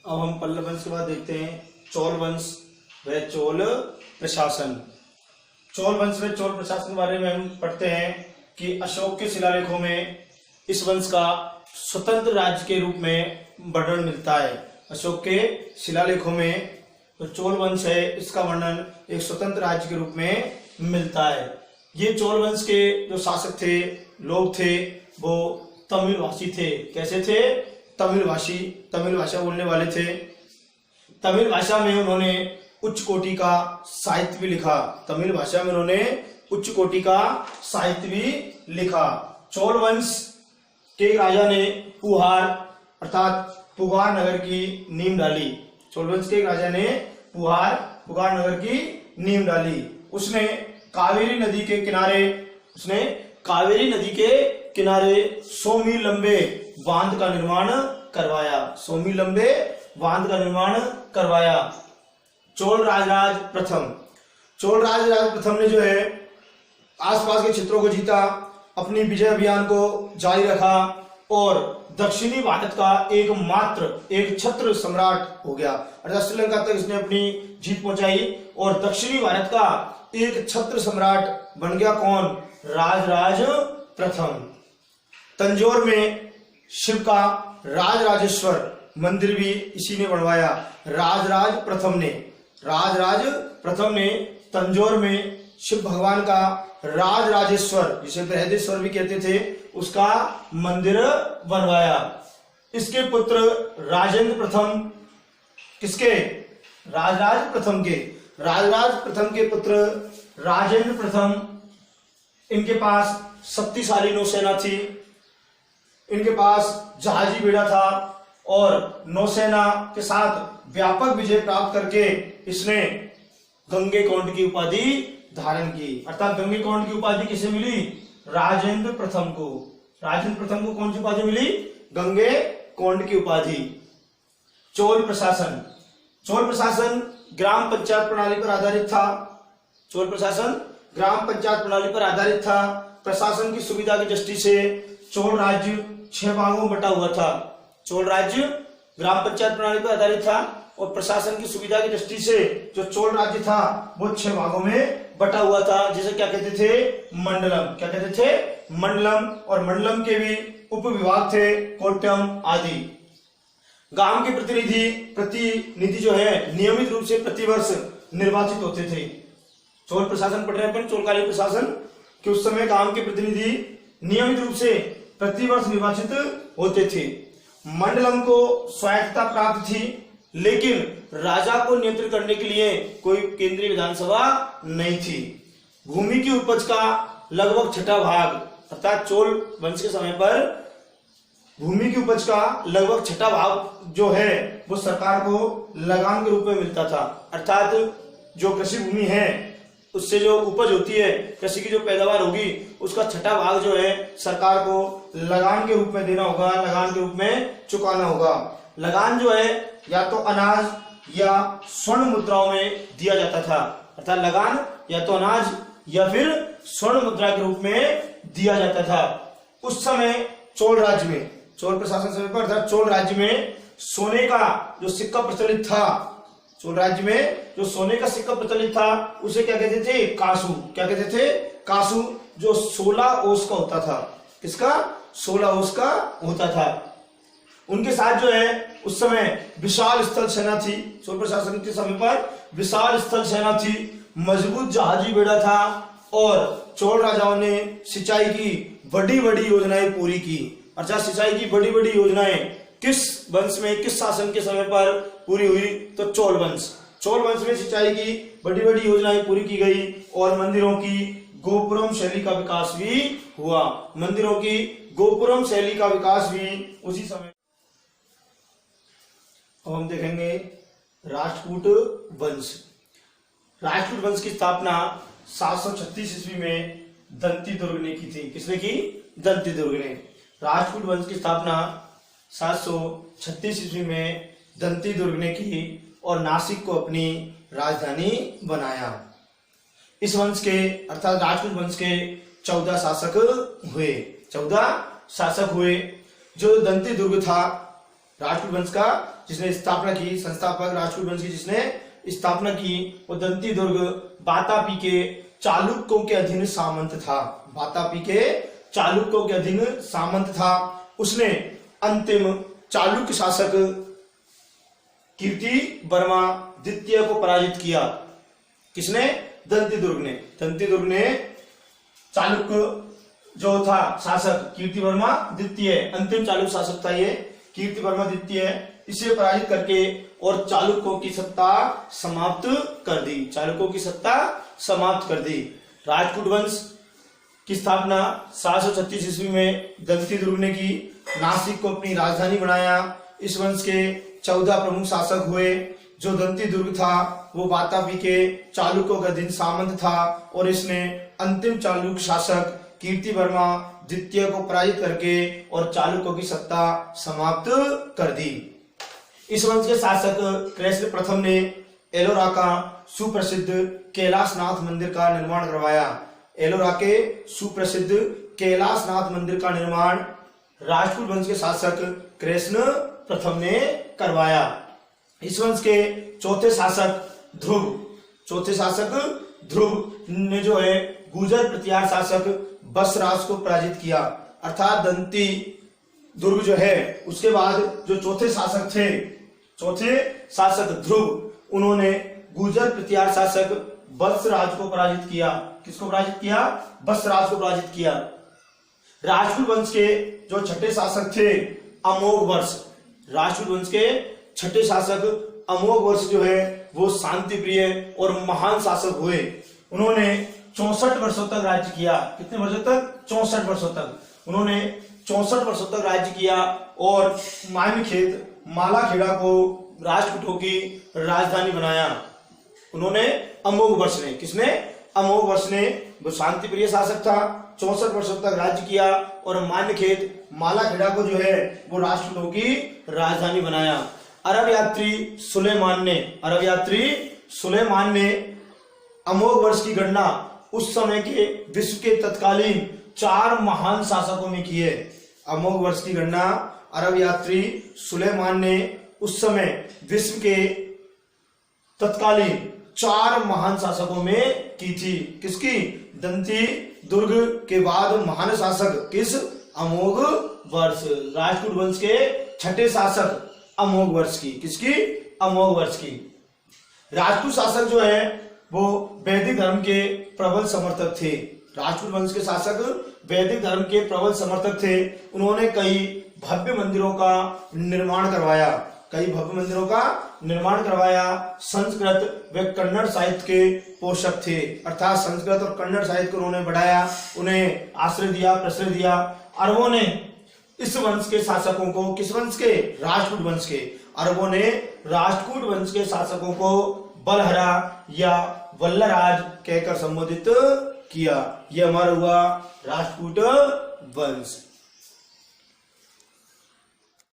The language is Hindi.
अब हम पल्लव वंश के बाद देखते हैं चोल वंश व चोल प्रशासन। चोल वंश व चोल प्रशासन के बारे में हम पढ़ते हैं कि अशोक के शिलालेखों में इस वंश का स्वतंत्र राज्य के रूप में वर्णन मिलता है। अशोक के शिलालेखों में जो चोल वंश है इसका वर्णन एक स्वतंत्र राज्य के रूप में मिलता है। ये चोल वंश के जो शासक थे, लोग थे, वो तमिल भाषी थे। कैसे थे? तमिल भाषी, तमिल भाषा बोलने वाले थे। तमिल भाषा में उन्होंने उच्च कोटि का साहित्य भी लिखा। तमिल भाषा में उन्होंने उच्च कोटि का साहित्य भी लिखा। चोल वंश के राजा ने पुहार अर्थात पुगार नगर की नींव डाली। चोल वंश के राजा ने पुगार नगर की नींव डाली। उसने कावेरी नदी के किनारे 100 मील लंबे बांध का निर्माण करवाया। 100 मील लंबे बांध का निर्माण करवाया। चोल राजराज प्रथम ने जो है आसपास के क्षेत्रों को जीता, अपनी विजय अभियान को जारी रखा और दक्षिणी भारत का एक छत्र सम्राट हो गया। अर्थात श्रीलंका तक इसने अपनी जीत पहुंचाई और दक्षिणी भारत का एक छत्र सम्राट बन गया। कौन? राजराज प्रथम। तंजौर में शिव का राजराजेश्वर मंदिर भी इसी ने बनवाया। राजराज प्रथम ने तंजौर में शिव भगवान का राजराजेश्वर, जिसे बृहदेश्वर भी कहते थे, उसका मंदिर बनवाया। इसके पुत्र राजेंद्र प्रथम, किसके? राजराज प्रथम के पुत्र राजेंद्र प्रथम, इनके पास शक्तिशाली नौसेना थी, इनके पास जहाजी बेड़ा था और नौसेना के साथ व्यापक विजय प्राप्त करके इसने गंगेकोंड की उपाधि धारण की। अर्थात गंगेकोंड की उपाधि किसे मिली? राजेंद्र प्रथम को। राजेंद्र प्रथम को कौन सी उपाधि मिली? गंगेकोंड की उपाधि। चोल प्रशासन ग्राम पंचायत प्रणाली पर आधारित था। प्रशासन की सुविधा की दृष्टि से चोल राज्य 6 भागों में बटा हुआ था। चोल राज्य ग्राम पंचायत प्रणाली पर आधारित था और प्रशासन की सुविधा की दृष्टि से जो चोल राज्य था वो 6 भागों में बटा हुआ था, जिसे क्या कहते थे? मंडलम। और मंडलम के भी उप विभाग थे, कोट्यम आदि। गांव के प्रतिनिधि जो है नियमित रूप से प्रतिवर्ष निर्वाचित होते थे। चोल प्रशासन पढ़ रहे हैं, चोलकालीन प्रशासन कि उस समय गांव के प्रतिनिधि नियमित रूप से प्रतिवर्ष निर्वाचित होते थे। मंडलम को स्वायत्तता प्राप्त थी, लेकिन राजा को नियंत्रित करने के लिए कोई केंद्रीय विधानसभा नहीं थी। भूमि की उपज का लगभग 6वां भाग, अर्थात चोल वंश के समय पर भूमि की उपज का लगभग 6वां भाग जो है वो सरकार को लगान के रूप में मिलता था। अर्थात जो कृषि भूमि है उससे जो उपज होती है, कृषि की जो पैदावार होगी, उसका 6वां भाग जो है सरकार को लगान के रूप में देना होगा, लगान के रूप में चुकाना होगा। लगान जो है या तो अनाज या स्वर्ण मुद्राओं में दिया जाता था। अर्थात लगान या तो अनाज या फिर स्वर्ण मुद्रा के रूप में दिया जाता था। उस समय चोल राज्य में, चोल प्रशासन समय पर अर्थात चोल राज्य में सोने का जो सिक्का प्रचलित था, चोल राज्य में जो सोने का सिक्का प्रचलित था उसे क्या कहते थे? कासू, जो 16 ओस का होता था। किसका? 16 ओस का होता था। उनके साथ जो है उस समय विशाल स्थल सेना थी। चोल प्रशासन के समय पर विशाल स्थल सेना थी, मजबूत जहाजी बेड़ा था और चोल राजाओं ने सिंचाई की बड़ी योजनाएं पूरी की। अर्थात सिंचाई की बड़ी योजनाएं किस वंश में, किस शासन के समय पर पूरी हुई? तो चोल वंश में सिंचाई की बड़ी योजनाएं पूरी की गई और मंदिरों की गोपुरम शैली का विकास भी हुआ। उसी समय। अब हम देखेंगे राष्ट्रकूट वंश की स्थापना 736 ईस्वी में दंती दुर्ग ने की थी। किसने की? दंती दुर्ग ने। राष्ट्रकूट वंश की स्थापना 736 ईस्वी में दंती दुर्ग ने की और नासिक को अपनी राजधानी बनाया। इस वंश के अर्थात राजपूत वंश के 14 शासक हुए। जो दंती दुर्ग था राजपूत वंश का जिसने स्थापना की, संस्थापक राजपूत वंश की जिसने स्थापना की, वो दंती दुर्ग वातापी के चालुक्यों के अधीन सामंत था। वातापी के चालुक्यों के अधीन सामंत था। उसने अंतिम चालुक्य शासक कीर्ति वर्मा द्वितीय को पराजित किया। किसने? दंती दुर्ग ने। दंती दुर्ग ने चालुक्य जो था शासक कीर्ति वर्मा द्वितीय, अंतिम चालुक्य शासक था ये कीर्ति वर्मा द्वितीय, इसे पराजित करके और चालुक्यों की सत्ता समाप्त कर दी। चालुक्यों की सत्ता समाप्त कर दी। राजपूत वंश की स्थापना 736 ईस्वी में दंती दुर्ग ने की। नासिक को अपनी राजधानी बनाया। इस वंश के 14 प्रमुख शासक हुए। जो दंती दुर्ग था वो वातापी के चालुक्यों का अधीन सामंत था और इसने अंतिम चालुक्य शासक कीर्ति वर्मा द्वितीय को पराजित करके और चालुक्यों की सत्ता समाप्त कर दी। इस वंश के शासक कृष्ण प्रथम ने एलोरा का सुप्रसिद्ध कैलाशनाथ मंदिर का निर्माण करवाया। एलोरा के सुप्रसिद्ध कैलाशनाथ मंदिर का निर्माण राजपूत वंश के शासक कृष्ण प्रथम ने करवाया। इस वंश के चौथे शासक ध्रुव ने जो है गुर्जर प्रतिहार शासक बसराज को पराजित किया। अर्थात दंती दुर्ग जो है उसके बाद जो चौथे शासक ध्रुव, उन्होंने गुर्जर प्रतिहार शासक बसराज को पराजित किया। किसको पराजित किया? बसराज को पराजित किया। राजपूत वंश के जो छठे शासक थे अमोघ वर्ष, राजपूत वंश के छठे शासक अमोघ वर्ष जो है वो शांति प्रिय और महान शासक हुए। उन्होंने 64 वर्षों तक राज्य किया। कितने वर्षों तक? 64 वर्षों तक। उन्होंने 64 वर्षों तक राज्य किया और मायनखेत मालाखेड़ा को राजपूतों की राजधानी बनाया। उन्होंने अमोघ वर्ष ने, किसने? अमोघ वर्ष ने, वो शांति प्रिय शासक था, 64 वर्षों तक राज्य किया और मान्यखेत मालाखेड़ा को जो है वो राजपूतों की राजधानी बनाया। अरब यात्री सुलेमान ने अमोघ वर्ष की गणना उस समय के विश्व के तत्कालीन 4 महान शासकों में की है। अमोघ वर्ष की गणना अरब यात्री सुलेमान ने उस समय विश्व के तत्कालीन 4 महान शासकों में की थी। किसकी? दंती दुर्ग के बाद महान शासक किस? अमोघ वर्ष। राजपूत वंश के छठे शासक अमोघ वर्ष की। किसकी? अमोघ वर्ष की। राजपूत शासक जो है वो वैदिक धर्म के प्रबल समर्थक थे। राजपूत वंश के शासक वैदिक धर्म के प्रबल समर्थक थे। उन्होंने कई भव्य मंदिरों का निर्माण करवाया। संस्कृत व कन्नड़ साहित्य के पोषक थे। अर्थात संस्कृत और कन्नड़ साहित्य को उन्होंने बढ़ाया, उन्हें आश्रय दिया, प्रश्रय दिया। अरबों ने इस वंश के शासकों को, किस वंश के? राजपूत वंश के। अरबों ने राजपूत वंश के शासकों को बलहरा या वल्लराज कहकर संबोधित किया। यह हमारा हुआ राजपूत वंश।